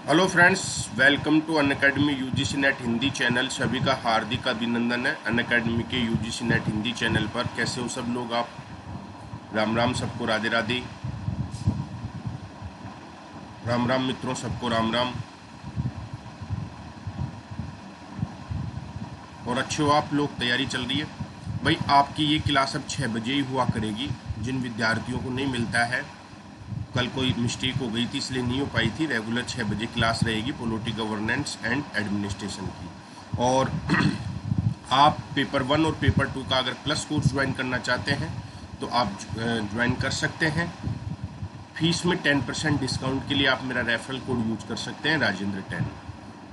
Hello friends, welcome to Unacademy UGC NET Hindi channel. सभी का हार्दिक अभिनंदन है अनअकैडमी के यूजीसी नेट हिंदी चैनल पर। कैसे हो सब लोग आप? राम राम सबको, राधे राधे। राम राम मित्रों, सबको राम राम। और अच्छे हो आप लोग? तैयारी चल रही है भाई? आपकी ये क्लास अब 6 बजे ही हुआ करेगी। जिन विद्यार्थियों को नहीं मिलता है, कल कोई मिस्टेक हो गई थी इसलिए नहीं हो पाई थी, रेगुलर 6 बजे क्लास रहेगी पॉलिटी गवर्नेंस एंड एडमिनिस्ट्रेशन की। और आप पेपर 1 और पेपर 2 का अगर प्लस कोर्स ज्वाइन करना चाहते हैं तो आप ज्वाइन कर सकते हैं। फीस में 10% डिस्काउंट के लिए आप मेरा रेफरल कोड यूज कर सकते हैं, राजेंद्र 10।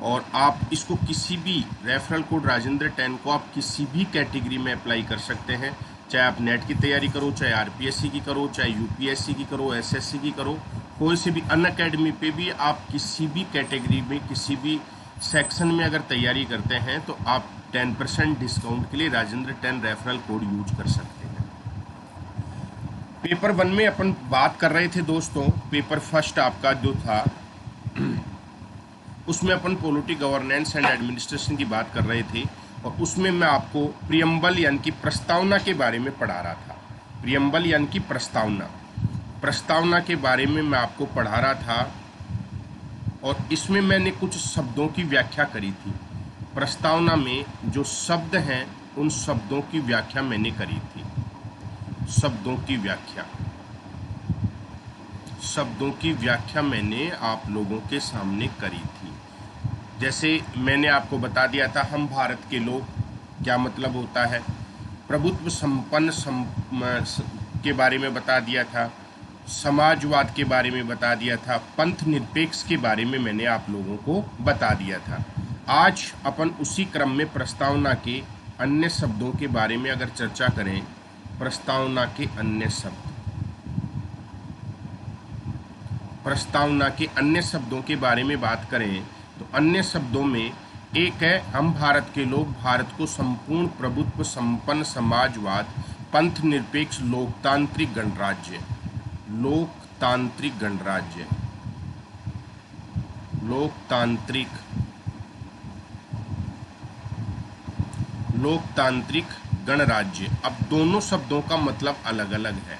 और आप इसको किसी भी रेफरल कोड राजेंद्र 10 को आप किसी भी कैटेगरी में अप्लाई कर सकते हैं। चाहे आप नेट की तैयारी करो, चाहे आरपीएससी की करो, चाहे यूपीएससी की करो, एसएससी की करो, कोई से भी अनअकैडमी पे भी आप किसी भी कैटेगरी में किसी भी सेक्शन में अगर तैयारी करते हैं तो आप 10% डिस्काउंट के लिए राजेंद्र 10 रेफरल कोड यूज कर सकते हैं। पेपर 1 में अपन बात कर रहे थे दोस्तों, पेपर फर्स्ट आपका जो था उसमें अपन पॉलिटी गवर्नेंस एंड एडमिनिस्ट्रेशन की बात कर रहे थे। और उसमें मैं आपको प्रियम्बल यानी कि प्रस्तावना के बारे में पढ़ा रहा था। प्रियम्बल यानी कि प्रस्तावना, प्रस्तावना के बारे में मैं आपको पढ़ा रहा था। और इसमें मैंने कुछ शब्दों की व्याख्या करी थी। प्रस्तावना में जो शब्द हैं उन शब्दों की व्याख्या मैंने करी थी। शब्दों की व्याख्या, शब्दों की व्याख्या मैंने आप लोगों के सामने करी थी। जैसे मैंने आपको बता दिया था, हम भारत के लोग क्या मतलब होता है, प्रभुत्व संपन्न के बारे में बता दिया था, समाजवाद के बारे में बता दिया था, पंथ निरपेक्ष के बारे में मैंने आप लोगों को बता दिया था। आज अपन उसी क्रम में प्रस्तावना के अन्य शब्दों के बारे में अगर चर्चा करें, प्रस्तावना के अन्य शब्द, प्रस्तावना के अन्य शब्दों के बारे में बात करें तो अन्य शब्दों में एक है, हम भारत के लोग भारत को संपूर्ण प्रभुत्व संपन्न समाजवाद, पंथ निरपेक्ष लोकतांत्रिक गणराज्य, लोकतांत्रिक गणराज्य, लोकतांत्रिक, लोकतांत्रिक गणराज्य। अब दोनों शब्दों का मतलब अलग अलग है।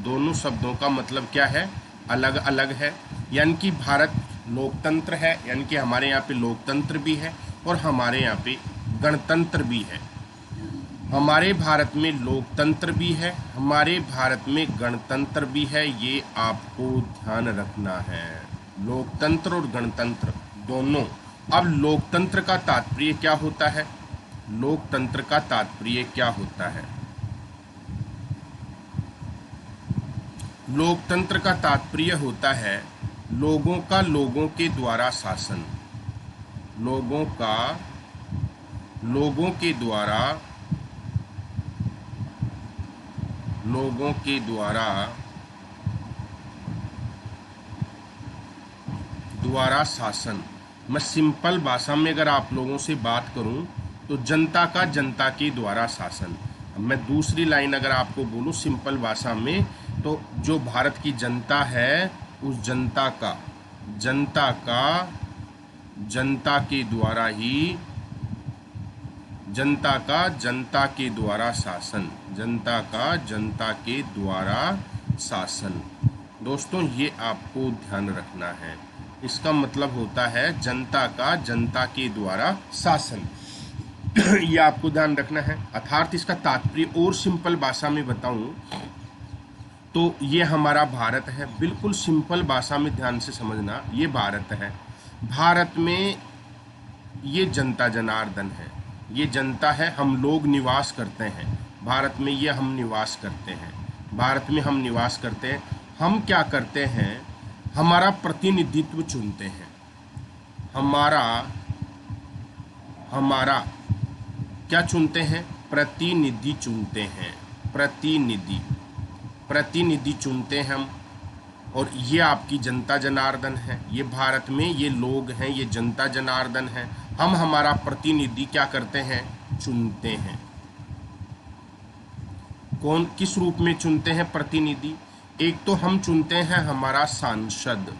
दोनों शब्दों का मतलब क्या है? अलग अलग है। यानी कि भारत लोकतंत्र है, यानी कि हमारे यहाँ पे लोकतंत्र भी है और हमारे यहाँ पे गणतंत्र भी है। हमारे भारत में लोकतंत्र भी है, हमारे भारत में गणतंत्र भी है, ये आपको ध्यान रखना है। लोकतंत्र और गणतंत्र दोनों। अब लोकतंत्र का तात्पर्य क्या होता है? लोकतंत्र का तात्पर्य क्या होता है? लोकतंत्र का तात्पर्य होता है लोगों का लोगों के द्वारा शासन, लोगों का लोगों के द्वारा, लोगों के द्वारा द्वारा शासन। मैं सिंपल भाषा में अगर आप लोगों से बात करूं तो जनता का जनता के द्वारा शासन। अब मैं दूसरी लाइन अगर आपको बोलूं सिंपल भाषा में, तो जो भारत की जनता है उस जनता का, जनता का जनता के द्वारा ही, जनता का जनता के द्वारा शासन, जनता का जनता के द्वारा शासन। दोस्तों ये आपको ध्यान रखना है। इसका मतलब होता है जनता का जनता के द्वारा शासन। ये आपको ध्यान रखना है। अर्थात इसका तात्पर्य और सिंपल भाषा में बताऊं तो ये हमारा भारत है। बिल्कुल सिंपल भाषा में ध्यान से समझना, ये भारत है। भारत में ये जनता जनार्दन है, ये जनता है, हम लोग निवास करते हैं भारत में, ये हम निवास करते हैं भारत में, हम निवास करते हैं। हम क्या करते हैं? हमारा प्रतिनिधित्व चुनते हैं। हमारा हमारा क्या चुनते हैं? प्रतिनिधि चुनते हैं। प्रतिनिधि, प्रतिनिधि चुनते हैं हम। और ये आपकी जनता जनार्दन है, ये भारत में ये लोग हैं, ये जनता जनार्दन है। हम हमारा प्रतिनिधि क्या करते हैं? चुनते हैं। कौन, किस रूप में चुनते हैं प्रतिनिधि? एक तो हम चुनते हैं हमारा सांसद,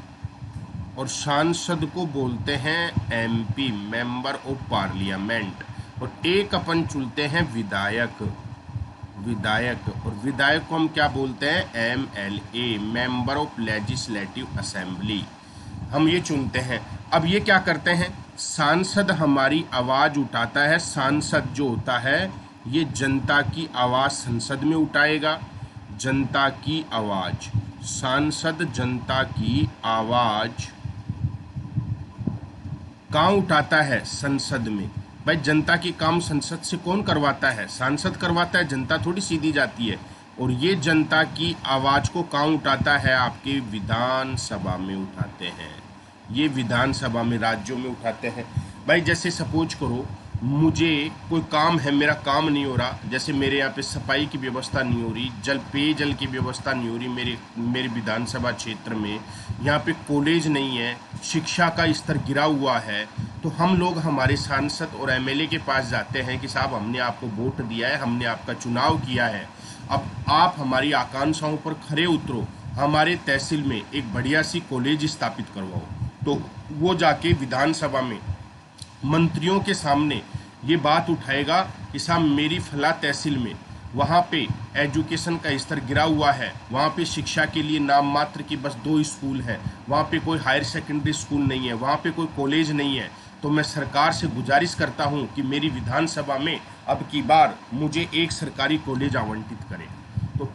और सांसद को बोलते हैं एमपी, मेंबर ऑफ पार्लियामेंट, और एक अपन चुनते हैं विधायक, विधायक, और विधायक को हम क्या बोलते हैं, MLA, member of legislative assembly, हम ये चुनते हैं। अब ये क्या करते हैं, सांसद हमारी आवाज़ उठाता है। सांसद जो होता है ये जनता की आवाज़ संसद में उठाएगा, जनता की आवाज़, सांसद जनता की आवाज़ कहाँ उठाता है, संसद में। भाई जनता की काम संसद से कौन करवाता है, सांसद करवाता है, जनता थोड़ी सीधी जाती है। और ये जनता की आवाज़ को कहाँ उठाता है, आपके विधानसभा में उठाते हैं, ये विधानसभा में, राज्यों में उठाते हैं। भाई जैसे सपोज करो मुझे कोई काम है, मेरा काम नहीं हो रहा, जैसे मेरे यहाँ पे सफाई की व्यवस्था नहीं हो रही, पेयजल की व्यवस्था नहीं हो रही मेरे विधानसभा क्षेत्र में, यहाँ पे कॉलेज नहीं है, शिक्षा का स्तर गिरा हुआ है, तो हम लोग हमारे सांसद और एमएलए के पास जाते हैं कि साहब हमने आपको वोट दिया है, हमने आपका चुनाव किया है, अब आप हमारी आकांक्षाओं पर खरे उतरो, हमारे तहसील में एक बढ़िया सी कॉलेज स्थापित करवाओ। तो वो जाके विधानसभा में मंत्रियों के सामने ये बात उठाएगा कि साहब मेरी फला तहसील में वहाँ पे एजुकेशन का स्तर गिरा हुआ है, वहाँ पे शिक्षा के लिए नाम मात्र की बस 2 स्कूल हैं, वहाँ पे कोई हायर सेकेंडरी स्कूल नहीं है, वहाँ पे कोई कॉलेज नहीं है, तो मैं सरकार से गुजारिश करता हूँ कि मेरी विधानसभा में अब की बार मुझे एक सरकारी कॉलेज आवंटित करें। तो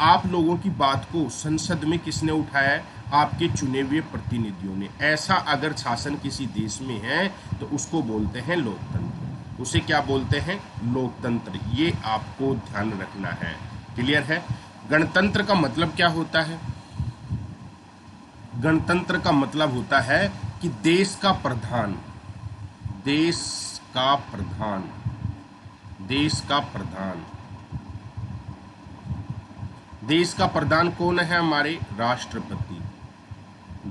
आप लोगों की बात को संसद में किसने उठाया है, आपके चुने हुए प्रतिनिधियों ने। ऐसा अगर शासन किसी देश में है तो उसको बोलते हैं लोकतंत्र, उसे क्या बोलते हैं, लोकतंत्र। ये आपको ध्यान रखना है, क्लियर है। गणतंत्र का मतलब क्या होता है, गणतंत्र का मतलब होता है कि देश का प्रधान, देश का प्रधान, देश का प्रधान, देश का प्रधान कौन है, हमारे राष्ट्रपति।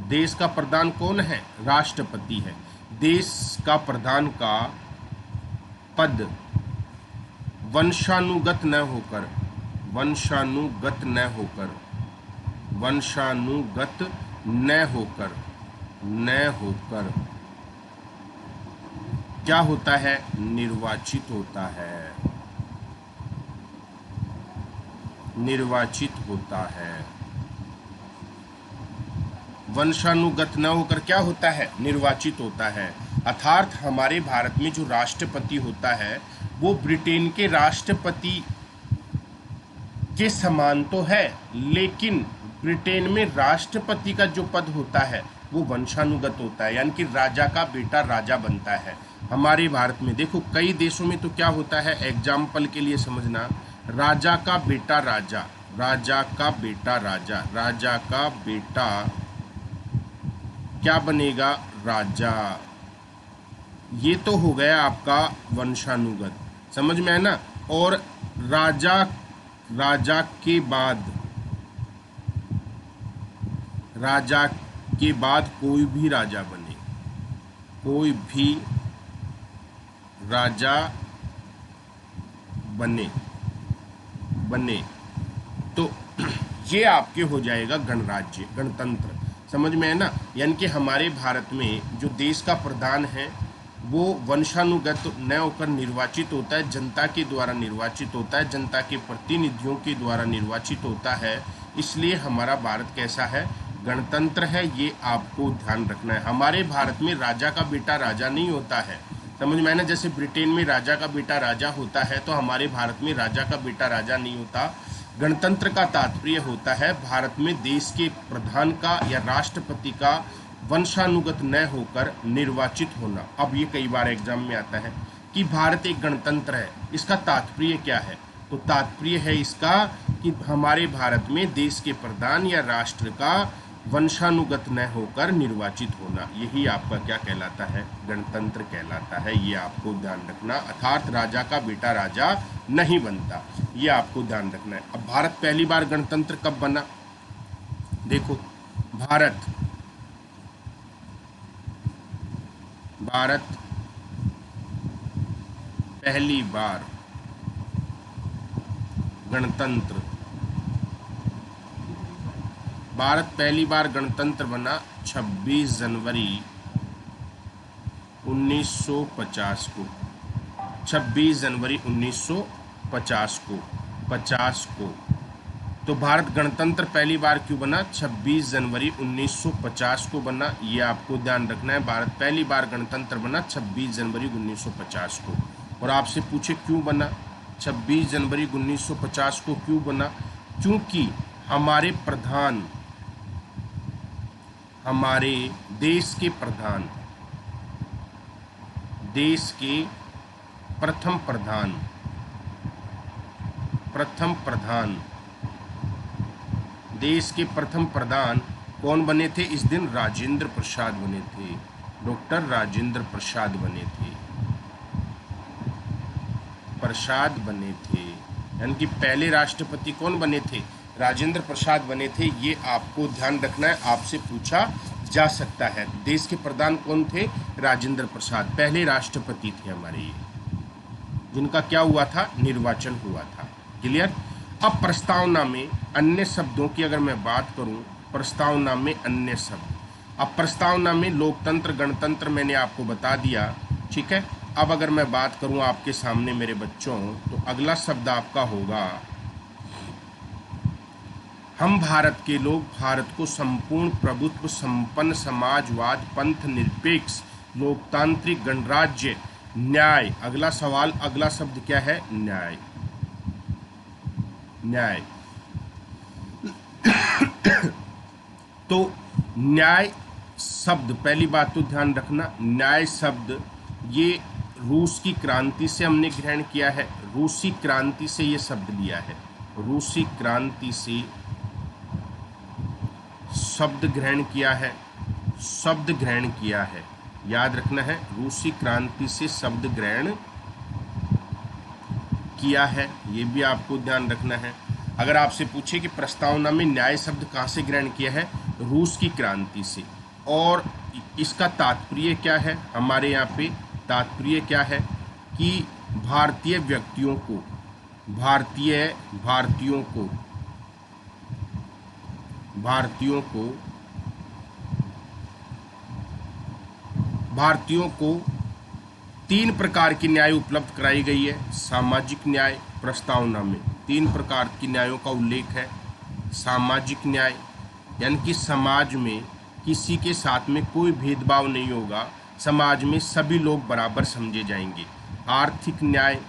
देश का प्रधान कौन है, राष्ट्रपति है। देश का प्रधान का पद वंशानुगत न होकर, वंशानुगत न होकर, वंशानुगत न होकर, न होकर क्या होता है, निर्वाचित होता है, निर्वाचित होता है। वंशानुगत न होकर क्या होता है, निर्वाचित होता है। अर्थात हमारे भारत में जो राष्ट्रपति होता है वो ब्रिटेन के राष्ट्रपति के समान तो है, लेकिन ब्रिटेन में राष्ट्रपति का जो पद होता है वो वंशानुगत होता है, यानी कि राजा का बेटा राजा बनता है। हमारे भारत में देखो कई देशों में तो क्या होता है, एग्जाम्पल के लिए समझना, राजा का बेटा राजा, राजा का बेटा राजा, राजा का बेटा क्या बनेगा, राजा। ये तो हो गया आपका वंशानुगत, समझ में है ना। और राजा, राजा के बाद, राजा के बाद कोई भी राजा बने, कोई भी राजा बने, बने तो ये आपके हो जाएगा गणराज्य, गणतंत्र, समझ में है ना। यानी कि हमारे भारत में जो देश का प्रधान है वो वंशानुगत न होकर निर्वाचित होता है, जनता के द्वारा निर्वाचित होता है, जनता के प्रतिनिधियों के द्वारा निर्वाचित होता है। इसलिए हमारा भारत कैसा है, गणतंत्र है, ये आपको ध्यान रखना है। हमारे भारत में राजा का बेटा राजा नहीं होता है, समझ में है ना। जैसे ब्रिटेन में राजा का बेटा राजा होता है, तो हमारे भारत में राजा का बेटा राजा नहीं होता। गणतंत्र का तात्पर्य होता है भारत में देश के प्रधान का या राष्ट्रपति का वंशानुगत न होकर निर्वाचित होना। अब ये कई बार एग्जाम में आता है कि भारत एक गणतंत्र है, इसका तात्पर्य क्या है, तो तात्पर्य है इसका कि हमारे भारत में देश के प्रधान या राष्ट्र का वंशानुगत न होकर निर्वाचित होना, यही आपका क्या कहलाता है, गणतंत्र कहलाता है। ये आपको ध्यान रखना, अर्थात राजा का बेटा राजा नहीं बनता, ये आपको ध्यान रखना है। अब भारत पहली बार गणतंत्र कब बना, देखो भारत, भारत पहली बार गणतंत्र भारत पहली बार गणतंत्र बना 26 जनवरी 1950 को। 26 जनवरी 1950 को 50 को। तो भारत गणतंत्र पहली बार क्यों बना? 26 जनवरी 1950 को बना। ये आपको ध्यान रखना है। भारत पहली बार गणतंत्र बना 26 जनवरी 1950 को। और आपसे पूछे क्यों बना 26 जनवरी 1950 को क्यों बना? क्योंकि हमारे प्रधान, हमारे देश के प्रधान, देश के प्रथम प्रधान देश के प्रथम प्रधान कौन बने थे इस दिन? राजेंद्र प्रसाद बने थे। डॉक्टर राजेंद्र प्रसाद बने थे। यानी कि पहले राष्ट्रपति कौन बने थे? राजेंद्र प्रसाद बने थे। ये आपको ध्यान रखना है, आपसे पूछा जा सकता है। देश के प्रधान कौन थे? राजेंद्र प्रसाद पहले राष्ट्रपति थे हमारे, ये जिनका क्या हुआ था? निर्वाचन हुआ था। क्लियर? अब प्रस्तावना में अन्य शब्दों की अगर मैं बात करूं, प्रस्तावना में अन्य शब्द, अब प्रस्तावना में लोकतंत्र, गणतंत्र मैंने आपको बता दिया, ठीक है। अब अगर मैं बात करूं आपके सामने मेरे बच्चों, तो अगला शब्द आपका होगा, हम भारत के लोग भारत को संपूर्ण प्रभुत्व संपन्न समाजवाद, पंथ निरपेक्ष, लोकतांत्रिक गणराज्य, न्याय। अगला सवाल, अगला शब्द क्या है? न्याय। न्याय। तो न्याय शब्द, पहली बात तो ध्यान रखना, न्याय शब्द ये रूस की क्रांति से हमने ग्रहण किया है। रूसी क्रांति से ये शब्द लिया है। रूसी क्रांति से शब्द ग्रहण किया है। शब्द ग्रहण किया है, याद रखना है। रूसी क्रांति से शब्द ग्रहण किया है, ये भी आपको ध्यान रखना है। अगर आपसे पूछे कि प्रस्तावना में न्याय शब्द कहाँ से ग्रहण किया है? रूस की क्रांति से। और इसका तात्पर्य क्या है? हमारे यहाँ पे तात्पर्य क्या है कि भारतीय व्यक्तियों को, भारतीयों को 3 प्रकार की न्याय उपलब्ध कराई गई है। सामाजिक न्याय, प्रस्तावना में 3 प्रकार की न्यायों का उल्लेख है। सामाजिक न्याय यानी कि समाज में किसी के साथ में कोई भेदभाव नहीं होगा, समाज में सभी लोग बराबर समझे जाएंगे। आर्थिक न्याय,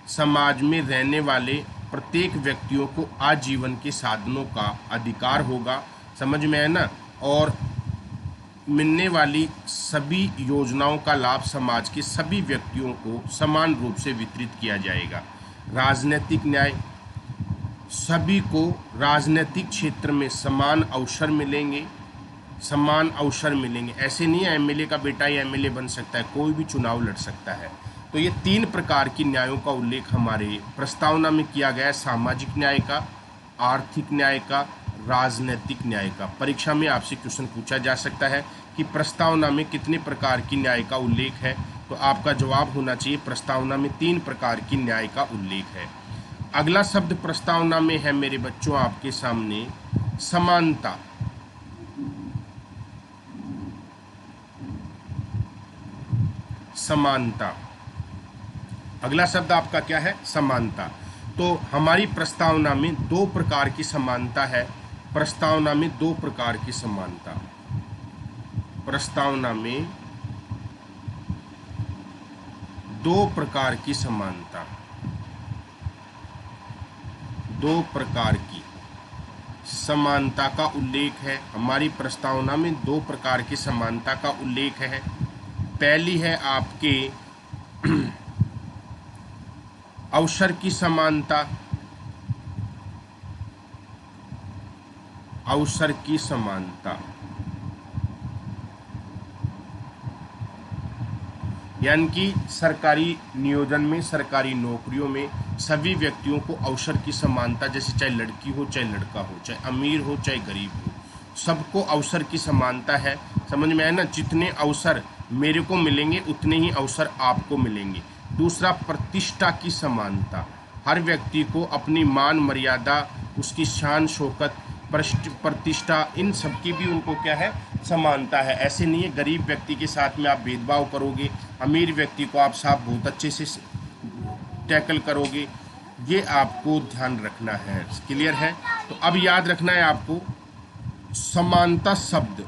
समाज में रहने वाले प्रत्येक व्यक्तियों को आजीवन के साधनों का अधिकार होगा, समझ में है ना। और मिलने वाली सभी योजनाओं का लाभ समाज के सभी व्यक्तियों को समान रूप से वितरित किया जाएगा। राजनीतिक न्याय, सभी को राजनीतिक क्षेत्र में समान अवसर मिलेंगे, समान अवसर मिलेंगे। ऐसे नहीं है एमएलए का बेटा ही एमएलए बन सकता है, कोई भी चुनाव लड़ सकता है। तो ये 3 प्रकार की न्यायों का उल्लेख हमारे प्रस्तावना में किया गया है। सामाजिक न्याय का, आर्थिक न्याय का, राजनीतिक न्याय का। परीक्षा में आपसे क्वेश्चन पूछा जा सकता है कि प्रस्तावना में कितने प्रकार की न्याय का उल्लेख है, तो आपका जवाब होना चाहिए प्रस्तावना में 3 प्रकार की न्याय का उल्लेख है। अगला शब्द प्रस्तावना में है मेरे बच्चों आपके सामने, समानता। समानता, अगला शब्द आपका क्या है? समानता। तो हमारी प्रस्तावना में 2 प्रकार की समानता है। प्रस्तावना में 2 प्रकार की समानता, प्रस्तावना में 2 प्रकार की समानता, 2 प्रकार की समानता का उल्लेख है। हमारी प्रस्तावना में 2 प्रकार की समानता का उल्लेख है। पहली है आपके अवसर की समानता, अवसर की समानता, यानी कि सरकारी नियोजन में, सरकारी नौकरियों में सभी व्यक्तियों को अवसर की समानता, जैसे चाहे लड़की हो चाहे लड़का हो, चाहे अमीर हो चाहे गरीब हो, सबको अवसर की समानता है। समझ में आया ना? जितने अवसर मेरे को मिलेंगे उतने ही अवसर आपको मिलेंगे। दूसरा, प्रतिष्ठा की समानता, हर व्यक्ति को अपनी मान मर्यादा, उसकी शान शौकत प्रतिष्ठा, इन सब की भी उनको क्या है, समानता है। ऐसे नहीं है गरीब व्यक्ति के साथ में आप भेदभाव करोगे, अमीर व्यक्ति को आप साथ बहुत अच्छे से टैकल करोगे, ये आपको ध्यान रखना है। क्लियर है? तो अब याद रखना है आपको समानता शब्द,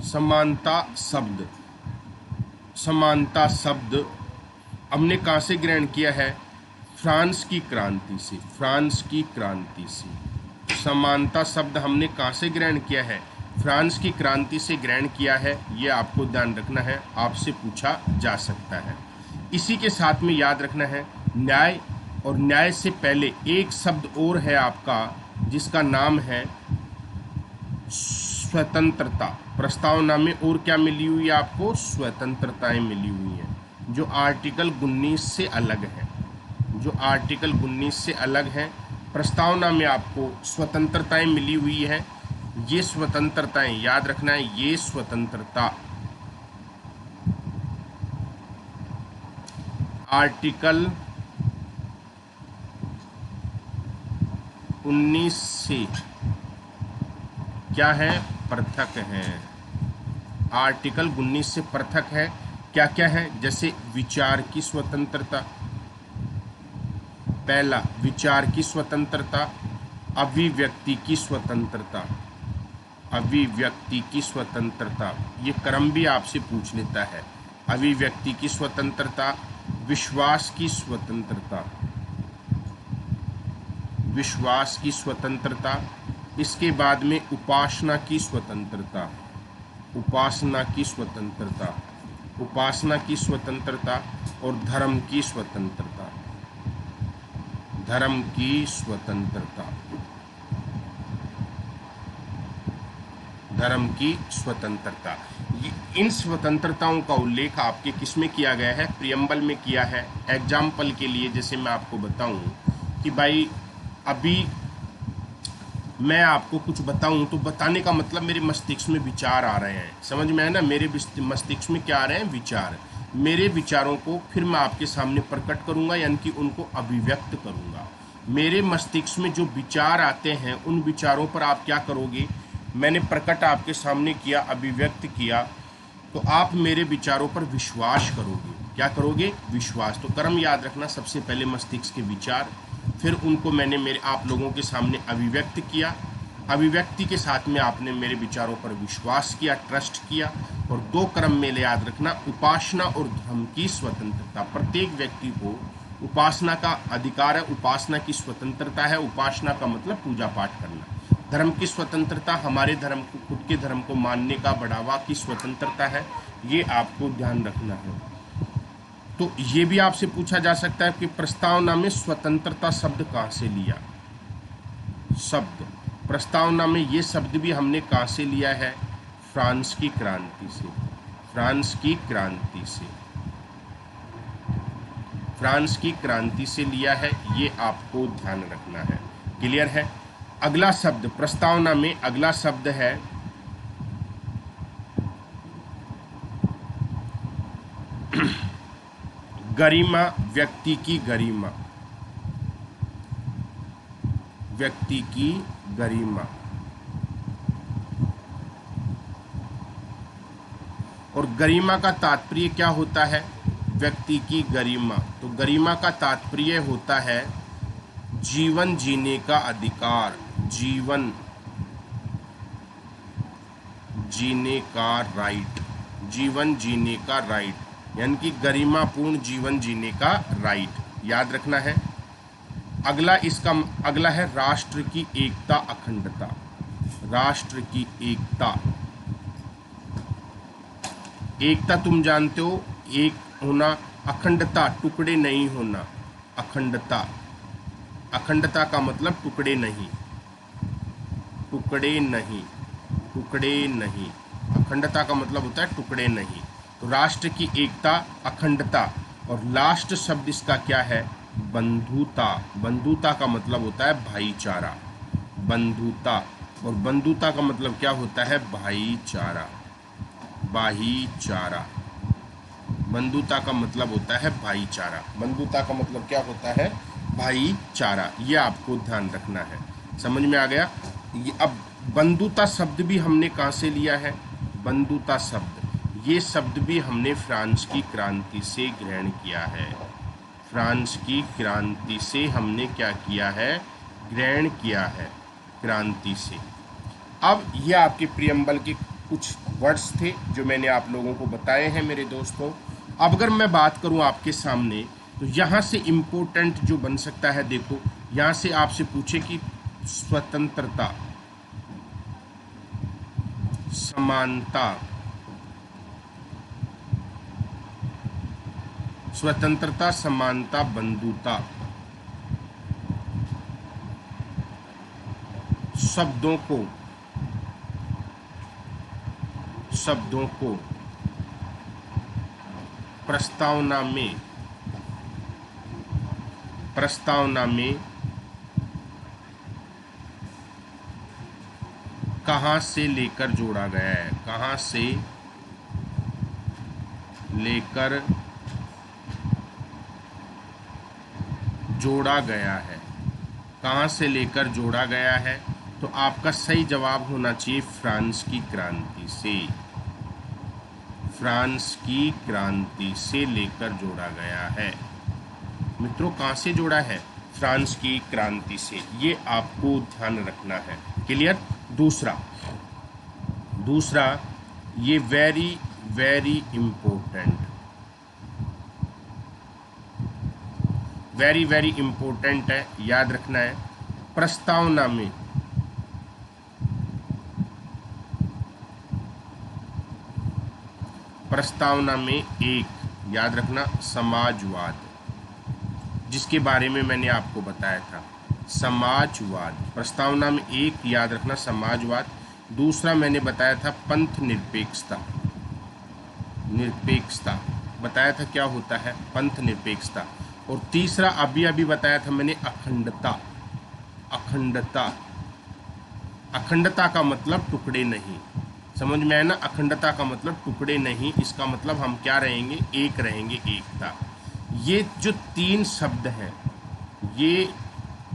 समानता शब्द, समानता शब्द हमने कहाँ से ग्रहण किया है? फ्रांस की क्रांति से, फ्रांस की क्रांति से। समानता शब्द हमने कहाँ से ग्रहण किया है? फ्रांस की क्रांति से ग्रहण किया है। ये आपको ध्यान रखना है, आपसे पूछा जा सकता है। इसी के साथ में याद रखना है न्याय, और न्याय से पहले एक शब्द और है आपका जिसका नाम है स्वतंत्रता। प्रस्तावना में और क्या मिली हुई है आपको? स्वतंत्रताएं मिली हुई हैं, जो आर्टिकल 19 से अलग है, जो आर्टिकल 19 से अलग है। प्रस्तावना में आपको स्वतंत्रताएं मिली हुई है। ये स्वतंत्रताएं याद रखना है, ये स्वतंत्रता आर्टिकल 19 से क्या है? पृथक है। आर्टिकल 19 से पृथक है। क्या क्या है? जैसे विचार की स्वतंत्रता, पहला विचार की स्वतंत्रता, अभिव्यक्ति की स्वतंत्रता, अभिव्यक्ति की स्वतंत्रता, ये क्रम भी आपसे पूछ लेता है। अभिव्यक्ति की स्वतंत्रता, विश्वास की स्वतंत्रता, विश्वास की स्वतंत्रता, इसके बाद में उपासना की स्वतंत्रता, उपासना की स्वतंत्रता, उपासना की स्वतंत्रता, और धर्म की स्वतंत्रता, धर्म की स्वतंत्रता, धर्म की स्वतंत्रता। इन स्वतंत्रताओं का उल्लेख आपके किस में किया गया है? प्रियम्बल में किया है। एग्जाम्पल के लिए जैसे मैं आपको बताऊं कि भाई अभी मैं आपको कुछ बताऊं तो बताने का मतलब मेरे मस्तिष्क में विचार आ रहे हैं, समझ में है ना? मेरे मस्तिष्क में क्या आ रहे हैं? विचार। मेरे विचारों को फिर मैं आपके सामने प्रकट करूंगा, यानी कि उनको अभिव्यक्त करूंगा। मेरे मस्तिष्क में जो विचार आते हैं उन विचारों पर आप क्या करोगे? मैंने प्रकट आपके सामने किया, अभिव्यक्त किया, तो आप मेरे विचारों पर विश्वास करोगे। क्या करोगे? विश्वास। तो क्रम याद रखना, सबसे पहले मस्तिष्क के विचार, फिर उनको मैंने आप लोगों के सामने अभिव्यक्त किया, अभिव्यक्ति के साथ में आपने मेरे विचारों पर विश्वास किया, ट्रस्ट किया, और दो क्रम में याद रखना, उपासना और धर्म की स्वतंत्रता। प्रत्येक व्यक्ति को उपासना का अधिकार है, उपासना की स्वतंत्रता है। उपासना का मतलब पूजा पाठ करना। धर्म की स्वतंत्रता, हमारे धर्म को, खुद के धर्म को मानने का बढ़ावा की स्वतंत्रता है। ये आपको ध्यान रखना है। तो ये भी आपसे पूछा जा सकता है कि प्रस्तावना में स्वतंत्रता शब्द कहाँ से लिया? शब्द प्रस्तावना में ये शब्द भी हमने कहाँ से लिया है? फ्रांस की क्रांति से, फ्रांस की क्रांति से, फ्रांस की क्रांति से लिया है। ये आपको ध्यान रखना है। क्लियर है? अगला शब्द प्रस्तावना में, अगला शब्द है गरिमा। व्यक्ति की गरिमा, व्यक्ति की गरिमा। और गरिमा का तात्पर्य क्या होता है? व्यक्ति की गरिमा। तो गरिमा का तात्पर्य होता है जीवन जीने का अधिकार, जीवन जीने का राइट, जीवन जीने का राइट, यानी कि गरिमापूर्ण जीवन जीने का राइट। याद रखना है। अगला इसका अगला है राष्ट्र की एकता, अखंडता। राष्ट्र की एकता, एकता तुम जानते हो, एक होना, अखंडता टुकड़े नहीं होना। अखंडता, अखंडता का मतलब टुकड़े नहीं, टुकड़े नहीं, टुकड़े नहीं। अखंडता का मतलब होता है टुकड़े नहीं। तो राष्ट्र की एकता, अखंडता, और लास्ट शब्द इसका क्या है? बंधुता। बंधुता का मतलब होता है भाईचारा, बंधुता। और बंधुता का मतलब क्या होता है? भाईचारा, भाईचारा। बंधुता का मतलब होता है भाईचारा। बंधुता का मतलब क्या होता है? भाईचारा। ये आपको ध्यान रखना है। समझ में आ गया। ये अब बंधुता शब्द भी हमने कहाँ से लिया है? बंधुता शब्द, ये शब्द भी हमने फ्रांस की क्रांति से ग्रहण किया है। फ्रांस की क्रांति से हमने क्या किया है? ग्रहण किया है, क्रांति से। अब ये आपके प्रियम्बल के कुछ वर्ड्स थे जो मैंने आप लोगों को बताए हैं मेरे दोस्तों। अब अगर मैं बात करूं आपके सामने, तो यहाँ से इम्पोर्टेंट जो बन सकता है, देखो यहाँ से आपसे पूछे कि स्वतंत्रता, समानता, स्वतंत्रता, समानता, बंधुता, शब्दों को प्रस्तावना में कहाँ से लेकर जोड़ा गया है? कहाँ से लेकर जोड़ा गया है? कहाँ से लेकर जोड़ा गया है? तो आपका सही जवाब होना चाहिए फ्रांस की क्रांति से। फ्रांस की क्रांति से लेकर जोड़ा गया है। मित्रों, कहाँ से जोड़ा है? फ्रांस की क्रांति से। ये आपको ध्यान रखना है। क्लियर? दूसरा ये वेरी वेरी इम्पोर्टेंट है, याद रखना है। प्रस्तावना में एक, याद रखना, समाजवाद, जिसके बारे में मैंने आपको बताया था। समाजवाद, प्रस्तावना में एक, याद रखना, समाजवाद। दूसरा मैंने बताया था पंथ निरपेक्षता बताया था क्या होता है? पंथ निरपेक्षता। और तीसरा अभी बताया था मैंने अखंडता का मतलब टुकड़े नहीं। समझ में आया ना? अखंडता का मतलब टुकड़े नहीं, इसका मतलब हम क्या रहेंगे? एक रहेंगे, एकता। ये जो 3 शब्द हैं, ये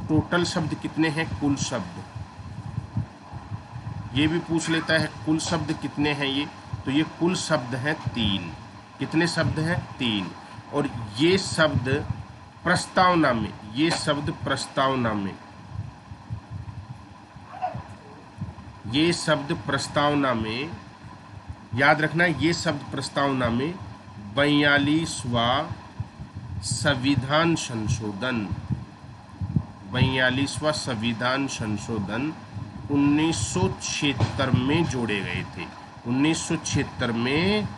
टोटल शब्द कितने हैं? कुल शब्द, ये भी पूछ लेता है कुल शब्द कितने हैं ये, तो ये कुल शब्द हैं 3। कितने शब्द हैं? 3। और ये शब्द प्रस्तावना में, ये शब्द प्रस्तावना में, याद रखना, ये शब्द प्रस्तावना में 42वां संविधान संशोधन 1976 में जोड़े गए थे। 1976 में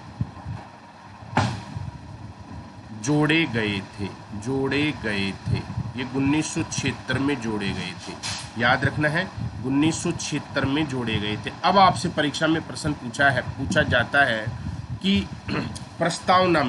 जोड़े गए थे। ये 1976 में जोड़े गए थे, याद रखना है। 1976 में जोड़े गए थे। अब आपसे परीक्षा में प्रश्न पूछा जाता है कि प्रस्तावना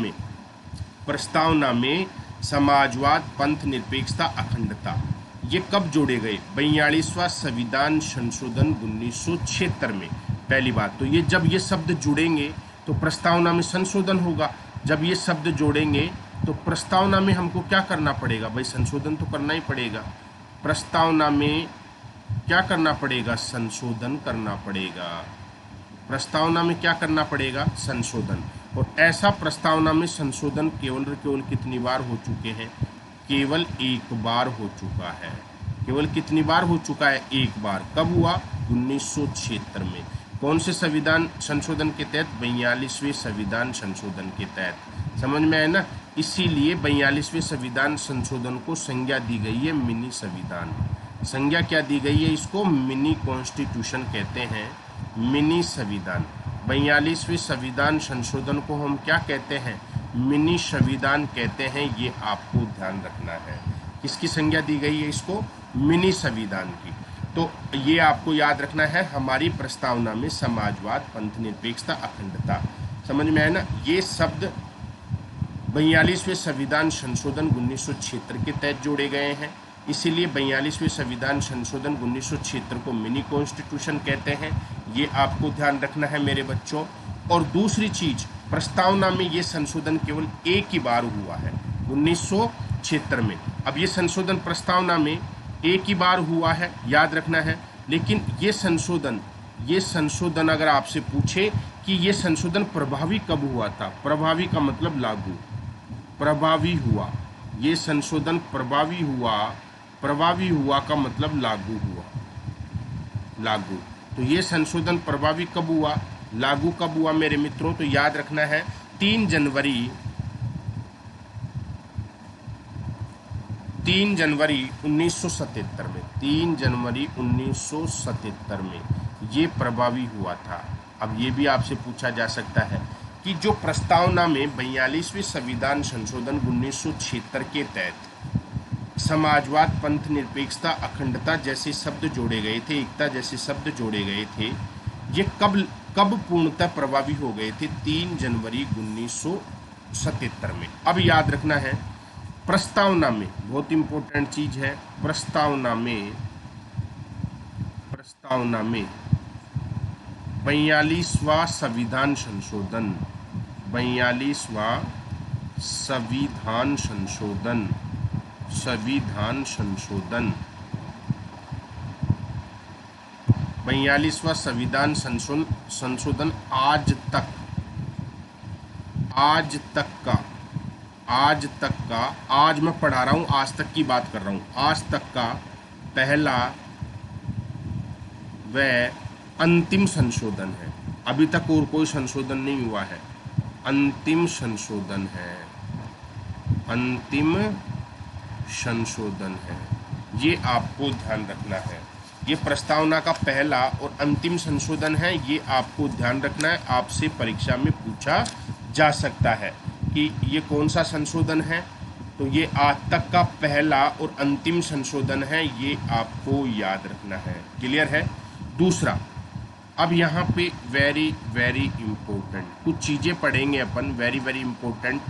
में समाजवाद, पंथ निरपेक्षता, अखंडता, ये कब जोड़े गए? 42वां संविधान संशोधन 1976 में। पहली बात तो ये, जब ये शब्द जुड़ेंगे तो प्रस्तावना में संशोधन होगा। जब ये शब्द जोड़ेंगे तो प्रस्तावना में हमको क्या करना पड़ेगा? भाई संशोधन तो करना ही पड़ेगा। प्रस्तावना में क्या करना पड़ेगा? संशोधन करना पड़ेगा। प्रस्तावना में क्या करना पड़ेगा? संशोधन। और ऐसा प्रस्तावना में संशोधन केवल कितनी बार हो चुके हैं? केवल एक बार हो चुका है। केवल कितनी बार हो चुका है? एक बार। कब हुआ? 1976 में। कौन से संविधान संशोधन के तहत? 42वें संविधान संशोधन के तहत। समझ में आया ना? इसीलिए 42वें संविधान संशोधन को संज्ञा दी गई है मिनी संविधान। संज्ञा क्या दी गई है इसको? मिनी कॉन्स्टिट्यूशन कहते हैं, मिनी संविधान। 42वें संविधान संशोधन को हम क्या कहते हैं? मिनी संविधान कहते हैं। ये आपको ध्यान रखना है। किसकी संज्ञा दी गई है इसको? मिनी संविधान की। तो ये आपको याद रखना है। हमारी प्रस्तावना में समाजवाद, पंथ निरपेक्षता, अखंडता, समझ में आया ना? ये शब्द 42वें संविधान संशोधन 1976 के तहत जोड़े गए हैं। इसीलिए 42वें संविधान संशोधन 1976 को मिनी कॉन्स्टिट्यूशन कहते हैं। ये आपको ध्यान रखना है मेरे बच्चों। और दूसरी चीज, प्रस्तावना में ये संशोधन केवल एक ही बार हुआ है, 1976 में। अब ये संशोधन प्रस्तावना में एक ही बार हुआ है, याद रखना है। लेकिन ये संशोधन अगर आपसे पूछे कि ये संशोधन प्रभावी कब हुआ था, प्रभावी का मतलब लागू, प्रभावी हुआ, ये संशोधन प्रभावी हुआ का मतलब लागू हुआ, लागू। तो ये संशोधन प्रभावी कब हुआ, लागू कब हुआ मेरे मित्रों? तो याद रखना है 3 जनवरी 1977 में, 3 जनवरी 1977 में ये प्रभावी हुआ था। अब ये भी आपसे पूछा जा सकता है कि जो प्रस्तावना में 42वें संविधान संशोधन 1976 के तहत समाजवाद, पंथ निरपेक्षता, अखंडता जैसे शब्द जोड़े गए थे, एकता जैसे शब्द जोड़े गए थे, ये कब पूर्णतः प्रभावी हो गए थे? 3 जनवरी 1977 में। अब याद रखना है प्रस्तावना में, बहुत इंपॉर्टेंट चीज है, प्रस्तावना में 42वां संविधान संशोधन, 42वां संविधान संशोधन, 42वां संविधान संशोधन आज तक का, आज मैं पढ़ा रहा हूँ, आज तक की बात कर रहा हूँ, आज तक का पहला व अंतिम संशोधन है। अभी तक और कोई संशोधन नहीं हुआ है, अंतिम संशोधन है, अंतिम संशोधन है। ये आपको ध्यान रखना है, ये प्रस्तावना का पहला और अंतिम संशोधन है, ये आपको ध्यान रखना है। आपसे परीक्षा में पूछा जा सकता है कि ये कौन सा संशोधन है, तो ये आज तक का पहला और अंतिम संशोधन है, ये आपको याद रखना है। क्लियर है? दूसरा, अब यहाँ पे वेरी वेरी इंपॉर्टेंट कुछ चीज़ें पढ़ेंगे अपन, very very important.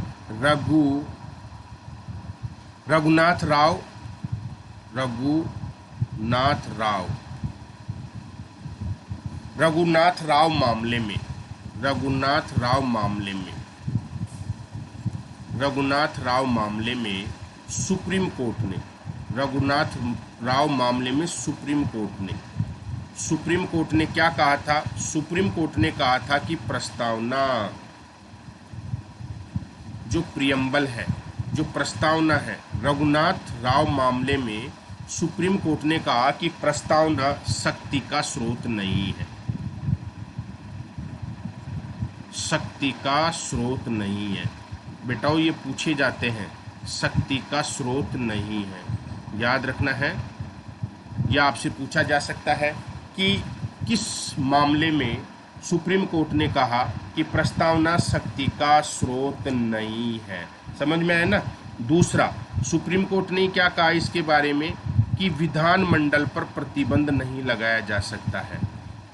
Raghunath Rao मामले में, रघुनाथ राव मामले में सुप्रीम कोर्ट ने, सुप्रीम कोर्ट ने क्या कहा था? सुप्रीम कोर्ट ने कहा था कि प्रस्तावना, जो प्रियम्बल है, जो प्रस्तावना है, रघुनाथ राव मामले में सुप्रीम कोर्ट ने कहा कि प्रस्तावना शक्ति का स्रोत नहीं है, शक्ति का स्रोत नहीं है। बेटाओ ये पूछे जाते हैं, शक्ति का स्रोत नहीं है, याद रखना है। यह आपसे पूछा जा सकता है कि किस मामले में सुप्रीम कोर्ट ने कहा कि प्रस्तावना शक्ति का स्रोत नहीं है, समझ में आया ना? दूसरा, सुप्रीम कोर्ट ने क्या कहा इसके बारे में कि विधानमंडल पर प्रतिबंध नहीं लगाया जा सकता है।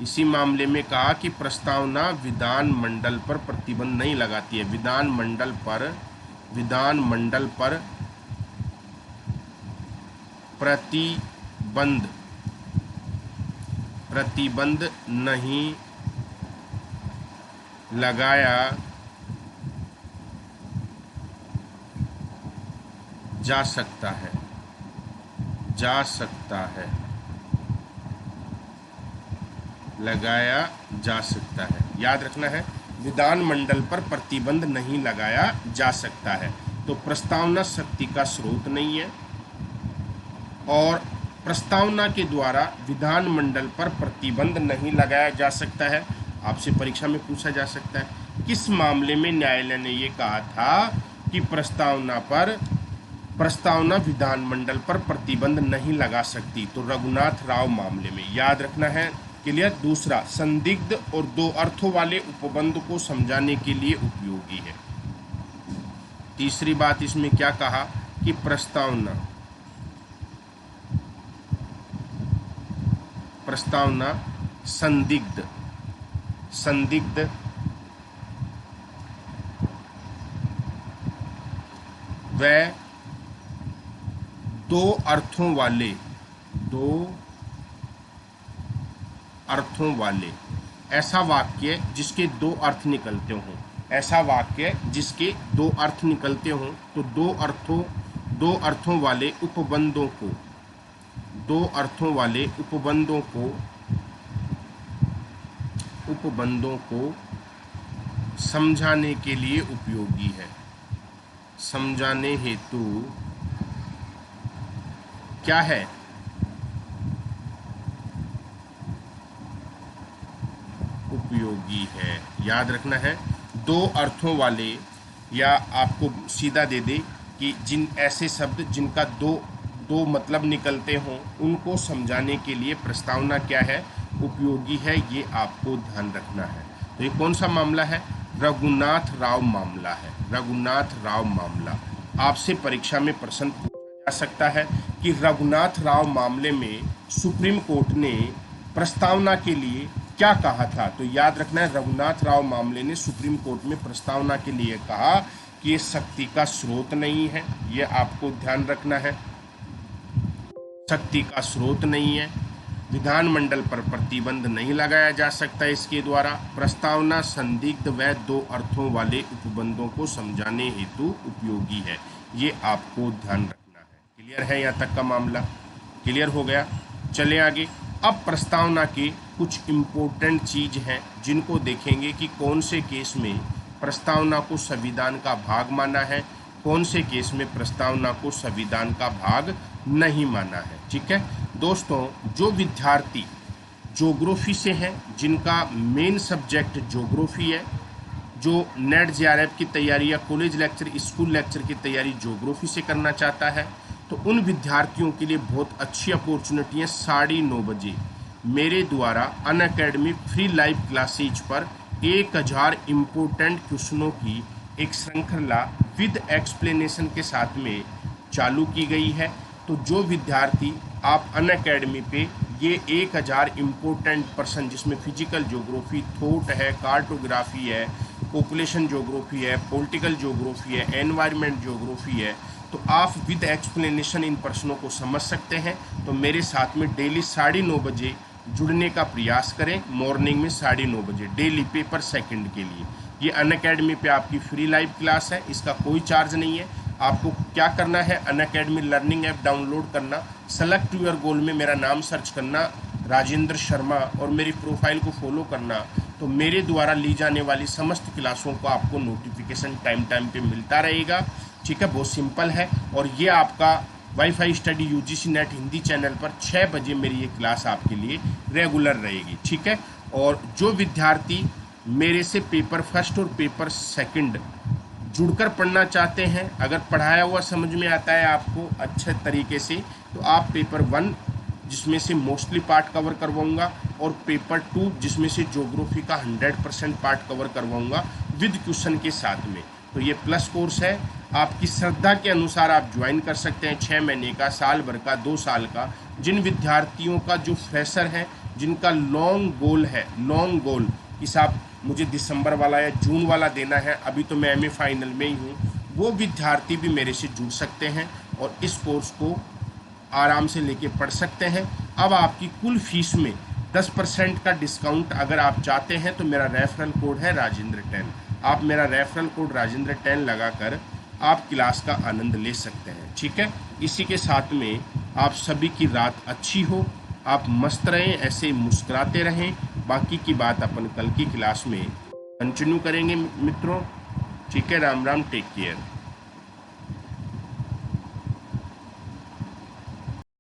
इसी मामले में कहा कि प्रस्तावना विधानमंडल पर प्रतिबंध नहीं लगाती है, विधानमंडल पर प्रतिबंध नहीं लगाया जा सकता है, लगाया जा सकता है। याद रखना है, विधानमंडल पर प्रतिबंध नहीं लगाया जा सकता है। तो प्रस्तावना शक्ति का स्रोत नहीं है और प्रस्तावना के द्वारा विधानमंडल पर प्रतिबंध नहीं लगाया जा सकता है। आपसे परीक्षा में पूछा जा सकता है किस मामले में न्यायालय ने ये कहा था कि प्रस्तावना विधानमंडल पर प्रतिबंध नहीं लगा सकती? तो रघुनाथ राव मामले में, याद रखना है। क्लियर? दूसरा, संदिग्ध और दो अर्थों वाले उपबंध को समझाने के लिए उपयोगी है। तीसरी बात इसमें क्या कहा कि प्रस्तावना संदिग्ध व दो अर्थों वाले ऐसा वाक्य जिसके दो अर्थ निकलते हों, ऐसा वाक्य जिसके दो अर्थ निकलते हों, तो दो अर्थों वाले उपबंधों को दो अर्थों वाले उपबंधों को समझाने के लिए उपयोगी है। समझाने हेतु क्या है? उपयोगी है। याद रखना है, दो अर्थों वाले, या आपको सीधा दे दे कि जिन ऐसे शब्द जिनका दो मतलब निकलते हों, उनको समझाने के लिए प्रस्तावना क्या है? उपयोगी है। ये आपको ध्यान रखना है। तो ये कौन सा मामला है? रघुनाथ राव मामला है। रघुनाथ राव मामला आपसे परीक्षा में प्रश्न पूछा जा सकता है कि रघुनाथ राव मामले में सुप्रीम कोर्ट ने प्रस्तावना के लिए क्या कहा था। तो याद रखना है, रघुनाथ राव मामले ने सुप्रीम कोर्ट में प्रस्तावना के लिए कहा कि ये शक्ति का स्रोत नहीं है। ये आपको ध्यान रखना है, शक्ति का स्रोत नहीं है। विधानमंडल पर प्रतिबंध नहीं लगाया जा सकता इसके द्वारा। प्रस्तावना संदिग्ध व दो अर्थों वाले उपबंधों को समझाने हेतु उपयोगी है। ये आपको ध्यान रखना है। क्लियर है? यहाँ तक का मामला क्लियर हो गया। चले आगे। अब प्रस्तावना के कुछ इम्पोर्टेंट चीज हैं जिनको देखेंगे कि कौन से केस में प्रस्तावना को संविधान का भाग माना है, कौन से केस में प्रस्तावना को संविधान का भाग नहीं माना है। ठीक है दोस्तों, जो विद्यार्थी ज्योग्राफी से हैं, जिनका मेन सब्जेक्ट ज्योग्राफी है, जो नेट जेआरएफ की तैयारी या कॉलेज लेक्चर, स्कूल लेक्चर की तैयारी ज्योग्राफी से करना चाहता है, तो उन विद्यार्थियों के लिए बहुत अच्छी अपॉर्चुनिटी है। 9:30 बजे मेरे द्वारा अनअकैडमी फ्री लाइव क्लासेज पर 1000 इम्पोर्टेंट क्वेश्चनों की एक श्रृंखला विद एक्सप्लेनेशन के साथ में चालू की गई है। तो जो विद्यार्थी आप अनअकैडमी पे ये 1000 इम्पोर्टेंट पर्सन, जिसमें फिजिकल ज्योग्राफी, थॉट है, कार्टोग्राफी है, पॉपुलेशन ज्योग्राफी है, पॉलिटिकल ज्योग्राफी है, एनवायरनमेंट ज्योग्राफी है, तो आप विद एक्सप्लेनेशन इन प्रश्नों को समझ सकते हैं। तो मेरे साथ में डेली 9:30 बजे जुड़ने का प्रयास करें। मॉर्निंग में 9:30 बजे डेली पेपर सेकंड के लिए। ये अनअकैडमी पे आपकी फ्री लाइव क्लास है, इसका कोई चार्ज नहीं है। आपको क्या करना है? अनअकैडमी लर्निंग ऐप डाउनलोड करना, सेलेक्ट यूर गोल में मेरा नाम सर्च करना, राजेंद्र शर्मा, और मेरी प्रोफाइल को फॉलो करना। तो मेरे द्वारा ली जाने वाली समस्त क्लासों को आपको नोटिफिकेशन टाइम पे मिलता रहेगा। ठीक है, बहुत सिंपल है। और ये आपका wifi study UGC NET Hindi channel पर 6 बजे मेरी ये क्लास आपके लिए रेगुलर रहेगी। ठीक है, और जो विद्यार्थी मेरे से पेपर फर्स्ट और पेपर सेकंड जुड़कर पढ़ना चाहते हैं, अगर पढ़ाया हुआ समझ में आता है आपको अच्छे तरीके से, तो आप पेपर 1 जिसमें से मोस्टली पार्ट कवर करवाऊंगा, और पेपर 2 जिसमें से ज्योग्राफी का 100% पार्ट कवर करवाऊंगा विद क्वेश्चन के साथ में। तो ये प्लस कोर्स है, आपकी श्रद्धा के अनुसार आप ज्वाइन कर सकते हैं। 6 महीने का, साल भर का, 2 साल का। जिन विद्यार्थियों का जो फ्रेशर है, जिनका लॉन्ग गोल है, लॉन्ग गोल कि साहब मुझे दिसंबर वाला या जून वाला देना है, अभी तो मैं एमए फाइनल में ही हूँ, वो विद्यार्थी भी मेरे से जुड़ सकते हैं और इस कोर्स को आराम से लेके पढ़ सकते हैं। अब आपकी कुल फीस में 10% का डिस्काउंट अगर आप चाहते हैं तो मेरा रेफरल कोड है राजेंद्र10। आप मेरा रेफरल कोड राजेंद्र10 लगाकर आप क्लास का आनंद ले सकते हैं। ठीक है, इसी के साथ में आप सभी की रात अच्छी हो, आप मस्त रहें, ऐसे मुस्कुराते रहें। बाकी की बात अपन कल की क्लास में कंटिन्यू करेंगे मित्रों। ठीक है, राम राम, टेक केयर।